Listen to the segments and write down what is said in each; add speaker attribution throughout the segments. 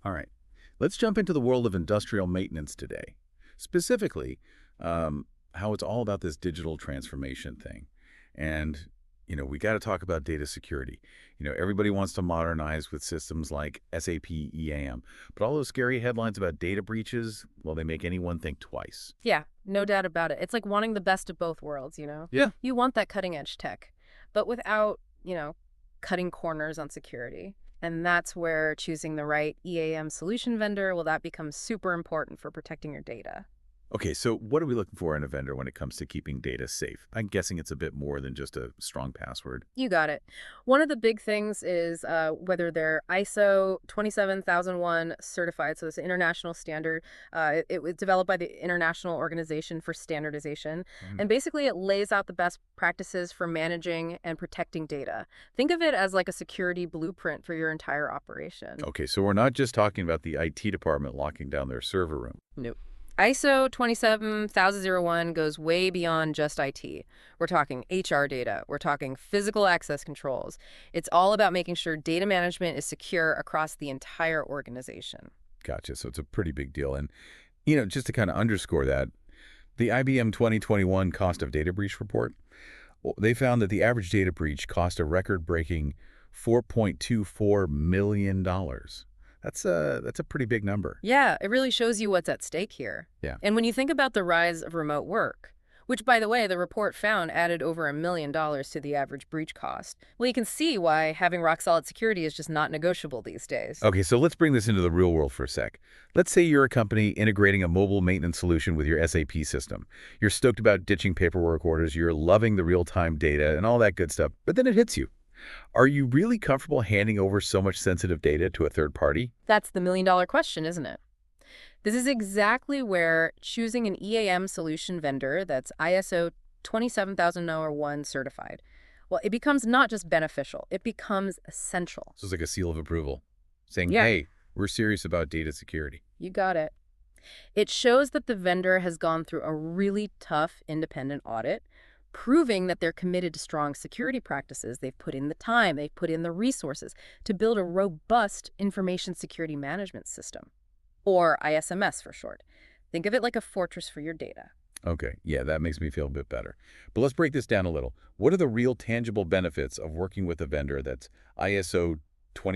Speaker 1: All right. Let's jump into the world of industrial maintenance today. Specifically, how it's all about this digital transformation thing. And, we got to talk about data security. Everybody wants to modernize with systems like SAP EAM, but all those scary headlines about data breaches, well, they make anyone think twice.
Speaker 2: Yeah, no doubt about it. It's like wanting the best of both worlds,
Speaker 1: Yeah.
Speaker 2: You want that cutting edge tech, but without, cutting corners on security. And that's where choosing the right EAM solution vendor, well, that becomes super important for protecting your data.
Speaker 1: Okay, so what are we looking for in a vendor when it comes to keeping data safe? I'm guessing it's a bit more than just a strong password.
Speaker 2: You got it. One of the big things is whether they're ISO 27001 certified, so it's an international standard. It was developed by the International Organization for Standardization,
Speaker 1: Mhm.
Speaker 2: and basically it lays out the best practices for managing and protecting data. Think of it as like a security blueprint for your entire operation.
Speaker 1: Okay, so we're not just talking about the IT department locking down their server room.
Speaker 2: Nope. ISO 27001 goes way beyond just IT. We're talking HR data. We're talking physical access controls. It's all about making sure data management is secure across the entire organization.
Speaker 1: Gotcha. So it's a pretty big deal. And, just to kind of underscore that, the IBM 2021 Cost of Data Breach report, well, they found that the average data breach cost a record-breaking $4.24 million. That's a pretty big number.
Speaker 2: Yeah, it really shows you what's at stake here.
Speaker 1: Yeah.
Speaker 2: And when you think about the rise of remote work, which, by the way, the report found added over $1 million to the average breach cost, well, you can see why having rock-solid security is just not negotiable these days.
Speaker 1: Okay, so let's bring this into the real world for a sec. Let's say you're a company integrating a mobile maintenance solution with your SAP system. You're stoked about ditching paperwork orders, you're loving the real-time data and all that good stuff, but then it hits you. Are you really comfortable handing over so much sensitive data to a third party?
Speaker 2: That's the million-dollar question, isn't it? This is exactly where choosing an EAM solution vendor that's ISO 27001 certified, well, it becomes not just beneficial, it becomes essential.
Speaker 1: So it's like a seal of approval saying,
Speaker 2: Yeah,
Speaker 1: hey, we're serious about data security.
Speaker 2: you got it. It shows that the vendor has gone through a really tough independent audit, proving that they're committed to strong security practices. They've put in the time, they've put in the resources to build a robust information security management system, or ISMS for short. Think of it like a fortress for your data.
Speaker 1: Okay, yeah, that makes me feel a bit better. But let's break this down a little. What are the real tangible benefits of working with a vendor that's ISO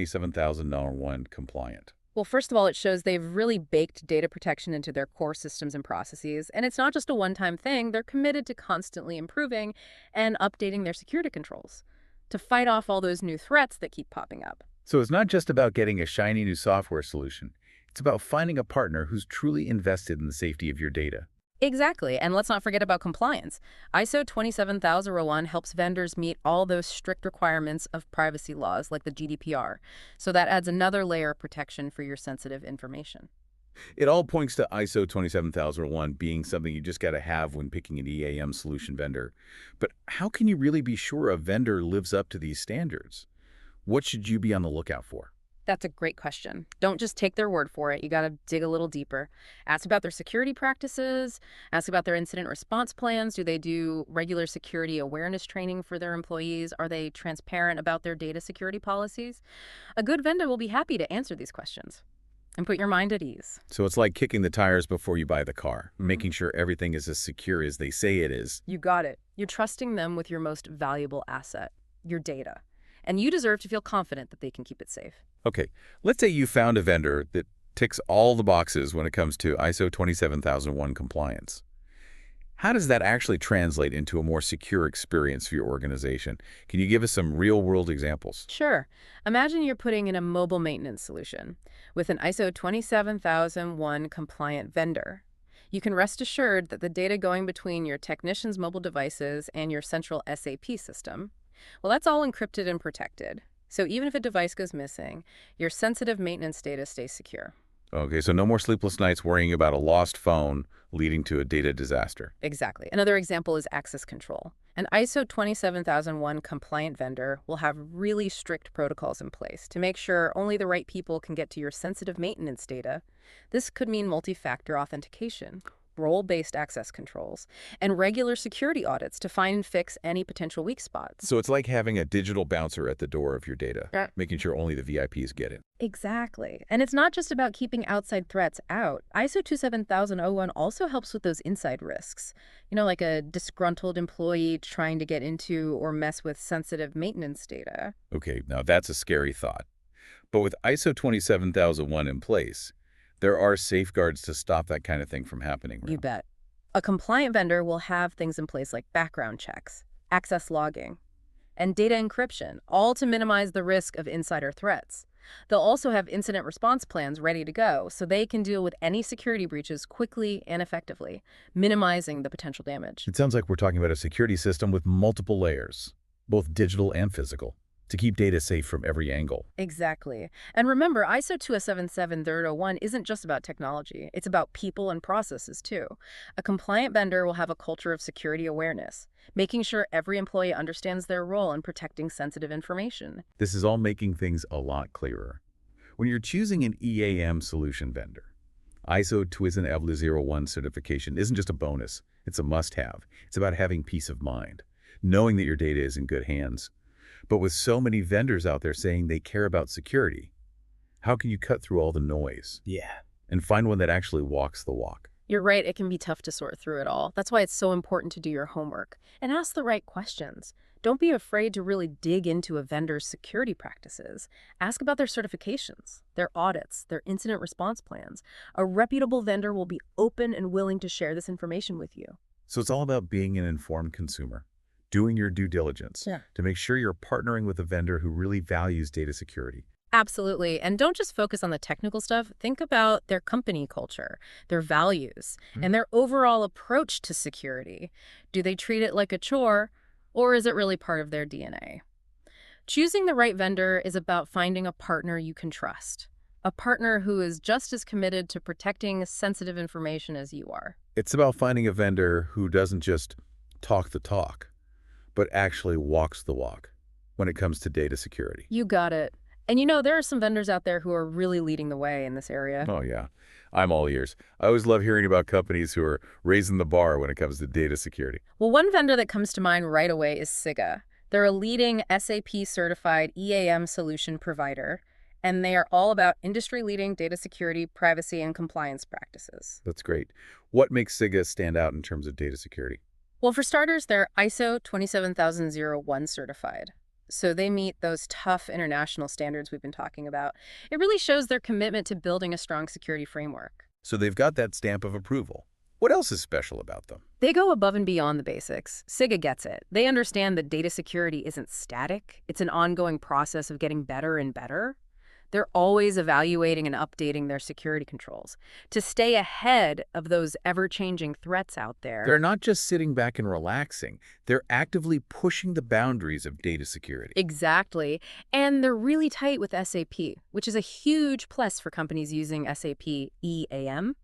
Speaker 1: 27001 compliant?
Speaker 2: Well, first of all, it shows they've really baked data protection into their core systems and processes. And it's not just a one-time thing. They're committed to constantly improving and updating their security controls to fight off all those new threats that keep popping up.
Speaker 1: So it's not just about getting a shiny new software solution. It's about finding a partner who's truly invested in the safety of your data.
Speaker 2: Exactly. And let's not forget about compliance. ISO 27001 helps vendors meet all those strict requirements of privacy laws like the GDPR. So that adds another layer of protection for your sensitive information.
Speaker 1: It all points to ISO 27001 being something you just got to have when picking an EAM solution vendor. But how can you really be sure a vendor lives up to these standards? What should you be on the lookout for?
Speaker 2: That's a great question. Don't just take their word for it. You got to dig a little deeper. Ask about their security practices. Ask about their incident response plans. Do they do regular security awareness training for their employees? Are they transparent about their data security policies? A good vendor will be happy to answer these questions and put your mind at ease.
Speaker 1: So it's like kicking the tires before you buy the car, making sure everything is as secure as they say it is.
Speaker 2: You got it. You're trusting them with your most valuable asset, your data. And you deserve to feel confident that they can keep it safe.
Speaker 1: Okay, let's say you found a vendor that ticks all the boxes when it comes to ISO 27001 compliance. How does that actually translate into a more secure experience for your organization? Can you give us some real-world examples?
Speaker 2: Sure. Imagine you're putting in a mobile maintenance solution with an ISO 27001 compliant vendor. You can rest assured that the data going between your technician's mobile devices and your central SAP system, well, that's all encrypted and protected. So even if a device goes missing, your sensitive maintenance data stays secure.
Speaker 1: Okay, so no more sleepless nights worrying about a lost phone leading to a data disaster.
Speaker 2: Exactly. Another example is access control. An ISO 27001 compliant vendor will have really strict protocols in place to make sure only the right people can get to your sensitive maintenance data. This could mean multi-factor authentication. role-based access controls, and regular security audits to find and fix any potential weak spots.
Speaker 1: So it's like having a digital bouncer at the door of your data,
Speaker 2: Yeah.
Speaker 1: making sure only the VIPs get in.
Speaker 2: Exactly. And it's not just about keeping outside threats out. ISO 27001 also helps with those inside risks. Like a disgruntled employee trying to get into or mess with sensitive maintenance data.
Speaker 1: Okay, now that's a scary thought. But with ISO 27001 in place, there are safeguards to stop that kind of thing from happening
Speaker 2: You
Speaker 1: now.
Speaker 2: bet. A compliant vendor will have things in place like background checks, access logging, and data encryption, all to minimize the risk of insider threats. They'll also have incident response plans ready to go so they can deal with any security breaches quickly and effectively, minimizing the potential damage.
Speaker 1: It sounds like we're talking about a security system with multiple layers, both digital and physical, to keep data safe from every angle.
Speaker 2: Exactly. And remember, ISO 27701 isn't just about technology. It's about people and processes, too. A compliant vendor will have a culture of security awareness, making sure every employee understands their role in protecting sensitive information.
Speaker 1: This is all making things a lot clearer. When you're choosing an EAM solution vendor, ISO 27001 certification isn't just a bonus, it's a must-have. It's about having peace of mind, knowing that your data is in good hands. But with so many vendors out there saying they care about security, how can you cut through all the noise?
Speaker 3: Yeah.
Speaker 1: And find one that actually walks the walk?
Speaker 2: You're right, it can be tough to sort through it all. That's why it's so important to do your homework and ask the right questions. Don't be afraid to really dig into a vendor's security practices. Ask about their certifications, their audits, their incident response plans. A reputable vendor will be open and willing to share this information with you.
Speaker 1: So it's all about being an informed consumer, doing your due diligence to make sure you're partnering with a vendor who really values data security.
Speaker 2: Absolutely. And don't just focus on the technical stuff. Think about their company culture, their values, and their overall approach to security. Do they treat it like a chore, or is it really part of their DNA? Choosing the right vendor is about finding a partner you can trust, a partner who is just as committed to protecting sensitive information as you are.
Speaker 1: It's about finding a vendor who doesn't just talk the talk, but actually walks the walk when it comes to data security.
Speaker 2: You got it. And there are some vendors out there who are really leading the way in this area.
Speaker 1: Oh, yeah. I'm all ears. I always love hearing about companies who are raising the bar when it comes to data security.
Speaker 2: Well, one vendor that comes to mind right away is Sigga. They're a leading SAP-certified EAM solution provider, and they are all about industry-leading data security, privacy, and compliance practices.
Speaker 1: That's great. What makes Sigga stand out in terms of data security?
Speaker 2: Well, for starters, they're ISO 27001 certified. So they meet those tough international standards we've been talking about. It really shows their commitment to building a strong security framework.
Speaker 1: So they've got that stamp of approval. What else is special about them?
Speaker 2: They go above and beyond the basics. Sigga gets it. They understand that data security isn't static. It's an ongoing process of getting better and better. They're always evaluating and updating their security controls to stay ahead of those ever-changing threats out there.
Speaker 1: They're not just sitting back and relaxing. They're actively pushing the boundaries of data security.
Speaker 2: Exactly. And they're really tight with SAP, which is a huge plus for companies using SAP EAM.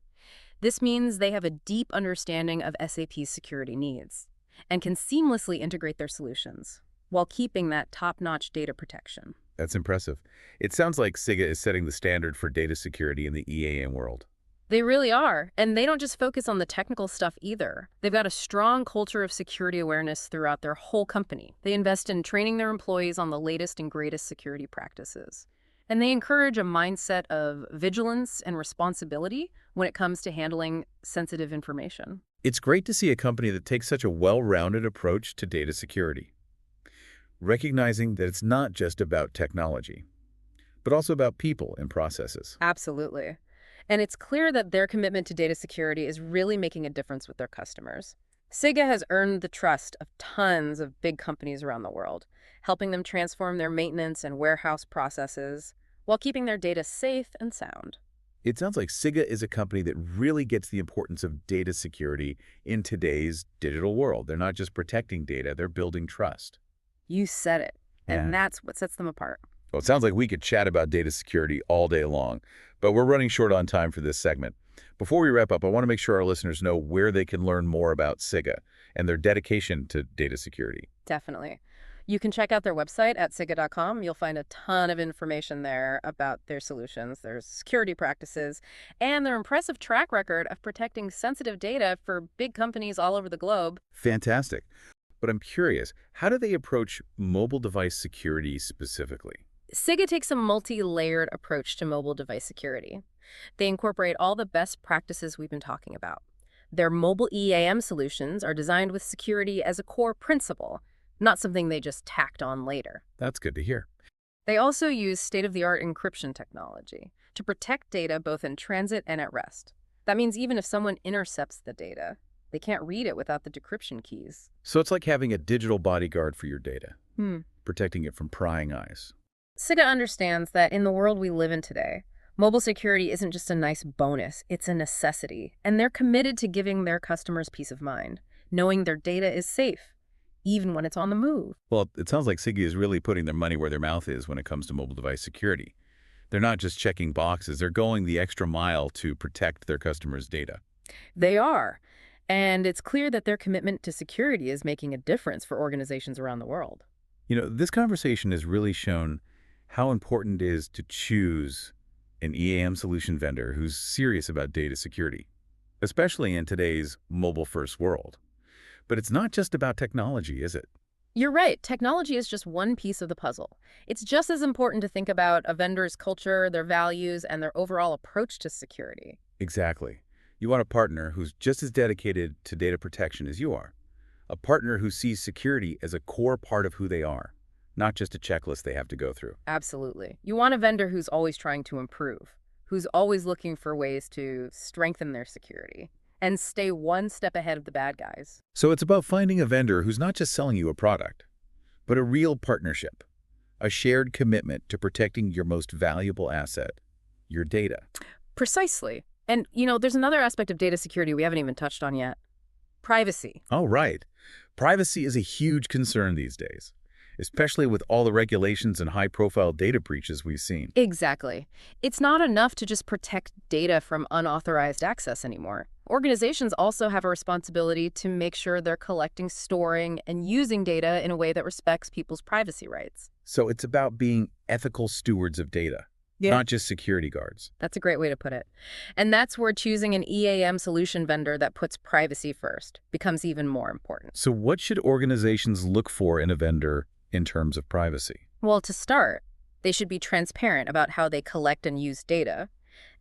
Speaker 2: This means they have a deep understanding of SAP's security needs and can seamlessly integrate their solutions while keeping that top-notch data protection.
Speaker 1: That's impressive. It sounds like Sigga is setting the standard for data security in the EAM world.
Speaker 2: They really are. And they don't just focus on the technical stuff either. They've got a strong culture of security awareness throughout their whole company. They invest in training their employees on the latest and greatest security practices. And they encourage a mindset of vigilance and responsibility when it comes to handling sensitive information.
Speaker 1: It's great to see a company that takes such a well-rounded approach to data security, recognizing that it's not just about technology, but also about people and processes.
Speaker 2: Absolutely. And it's clear that their commitment to data security is really making a difference with their customers. Sigga has earned the trust of tons of big companies around the world, helping them transform their maintenance and warehouse processes while keeping their data safe and sound.
Speaker 1: It sounds like Sigga is a company that really gets the importance of data security in today's digital world. They're not just protecting data, they're building trust.
Speaker 2: You said it. And
Speaker 1: Yeah.
Speaker 2: that's what sets them apart.
Speaker 1: Well, it sounds like we could chat about data security all day long, but we're running short on time for this segment. Before we wrap up, I want to make sure our listeners know where they can learn more about Sigga and their dedication to data security.
Speaker 2: Definitely. You can check out their website at Sigga.com. You'll find a ton of information there about their solutions, their security practices, and their impressive track record of protecting sensitive data for big companies all over the globe.
Speaker 1: Fantastic. But I'm curious, how do they approach mobile device security specifically?
Speaker 2: Sigga takes a multi-layered approach to mobile device security. They incorporate all the best practices we've been talking about. Their mobile EAM solutions are designed with security as a core principle, not something they just tacked on later.
Speaker 1: That's good to hear.
Speaker 2: They also use state-of-the-art encryption technology to protect data both in transit and at rest. That means even if someone intercepts the data, they can't read it without the decryption keys.
Speaker 1: So it's like having a digital bodyguard for your data,
Speaker 2: Hmm.
Speaker 1: protecting it from prying eyes.
Speaker 2: Sigga understands that in the world we live in today, mobile security isn't just a nice bonus, it's a necessity. And they're committed to giving their customers peace of mind, knowing their data is safe, even when it's on the move.
Speaker 1: Well, it sounds like Sigga is really putting their money where their mouth is when it comes to mobile device security. They're not just checking boxes, they're going the extra mile to protect their customers' data.
Speaker 2: They are. And it's clear that their commitment to security is making a difference for organizations around the world.
Speaker 1: This conversation has really shown how important it is to choose an EAM solution vendor who's serious about data security, especially in today's mobile-first world. But it's not just about technology, is it?
Speaker 2: You're right. Technology is just one piece of the puzzle. It's just as important to think about a vendor's culture, their values, and their overall approach to security.
Speaker 1: Exactly. You want a partner who's just as dedicated to data protection as you are. A partner who sees security as a core part of who they are, not just a checklist they have to go through.
Speaker 2: Absolutely. You want a vendor who's always trying to improve, who's always looking for ways to strengthen their security and stay one step ahead of the bad guys.
Speaker 1: So it's about finding a vendor who's not just selling you a product, but a real partnership, a shared commitment to protecting your most valuable asset, your data.
Speaker 2: Precisely. And, there's another aspect of data security we haven't even touched on yet. Privacy.
Speaker 1: Oh, right. Privacy is a huge concern these days, especially with all the regulations and high-profile data breaches we've seen.
Speaker 2: Exactly. It's not enough to just protect data from unauthorized access anymore. Organizations also have a responsibility to make sure they're collecting, storing, and using data in a way that respects people's privacy rights.
Speaker 1: So it's about being ethical stewards of data, not just security guards.
Speaker 2: That's a great way to put it. And that's where choosing an EAM solution vendor that puts privacy first becomes even more important.
Speaker 1: So what should organizations look for in a vendor in terms of privacy?
Speaker 2: Well, to start, they should be transparent about how they collect and use data.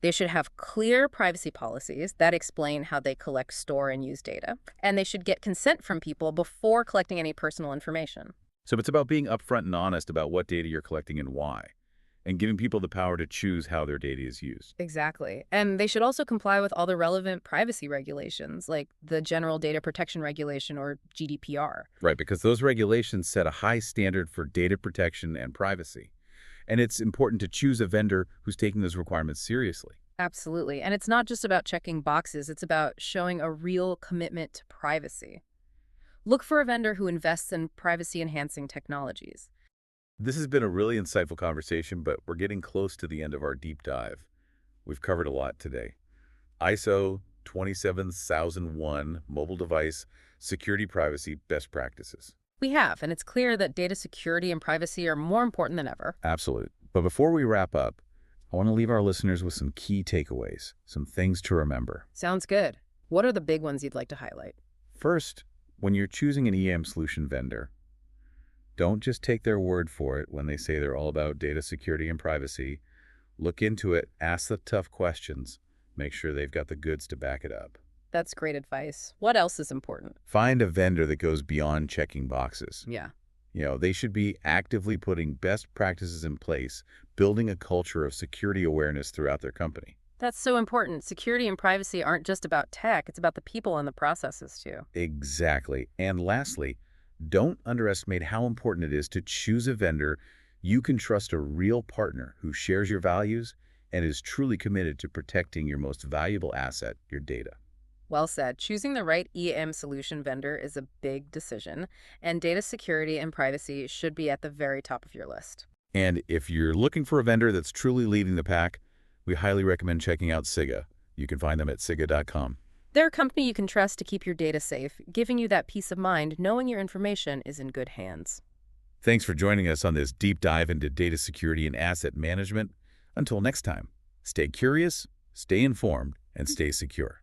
Speaker 2: They should have clear privacy policies that explain how they collect, store, and use data. And they should get consent from people before collecting any personal information.
Speaker 1: So it's about being upfront and honest about what data you're collecting and why, and giving people the power to choose how their data is used.
Speaker 2: Exactly. And they should also comply with all the relevant privacy regulations, like the General Data Protection Regulation, or GDPR.
Speaker 1: Right, because those regulations set a high standard for data protection and privacy. And it's important to choose a vendor who's taking those requirements seriously.
Speaker 2: Absolutely. And it's not just about checking boxes. It's about showing a real commitment to privacy. Look for a vendor who invests in privacy-enhancing technologies.
Speaker 1: This has been a really insightful conversation, but we're getting close to the end of our deep dive. We've covered a lot today. ISO 27001 mobile device security privacy best practices.
Speaker 2: We have, and it's clear that data security and privacy are more important than ever.
Speaker 1: Absolute. But before we wrap up, I want to leave our listeners with some key takeaways, some things to remember.
Speaker 2: Sounds good. What are the big ones you'd like to highlight?
Speaker 1: First, when you're choosing an EAM solution vendor, don't just take their word for it when they say they're all about data security and privacy. Look into it, ask the tough questions, make sure they've got the goods to back it up.
Speaker 2: That's great advice. What else is important?
Speaker 1: Find a vendor that goes beyond checking boxes.
Speaker 2: Yeah.
Speaker 1: They should be actively putting best practices in place, building a culture of security awareness throughout their company.
Speaker 2: That's so important. Security and privacy aren't just about tech. It's about the people and the processes, too.
Speaker 1: Exactly. And lastly, don't underestimate how important it is to choose a vendor you can trust, a real partner who shares your values and is truly committed to protecting your most valuable asset, your data.
Speaker 2: Well said. Choosing the right EAM solution vendor is a big decision, and data security and privacy should be at the very top of your list.
Speaker 1: And if you're looking for a vendor that's truly leading the pack, we highly recommend checking out Sigga. You can find them at Sigga.com.
Speaker 2: They're a company you can trust to keep your data safe, giving you that peace of mind knowing your information is in good hands.
Speaker 1: Thanks for joining us on this deep dive into data security and asset management. Until next time, stay curious, stay informed, and stay secure.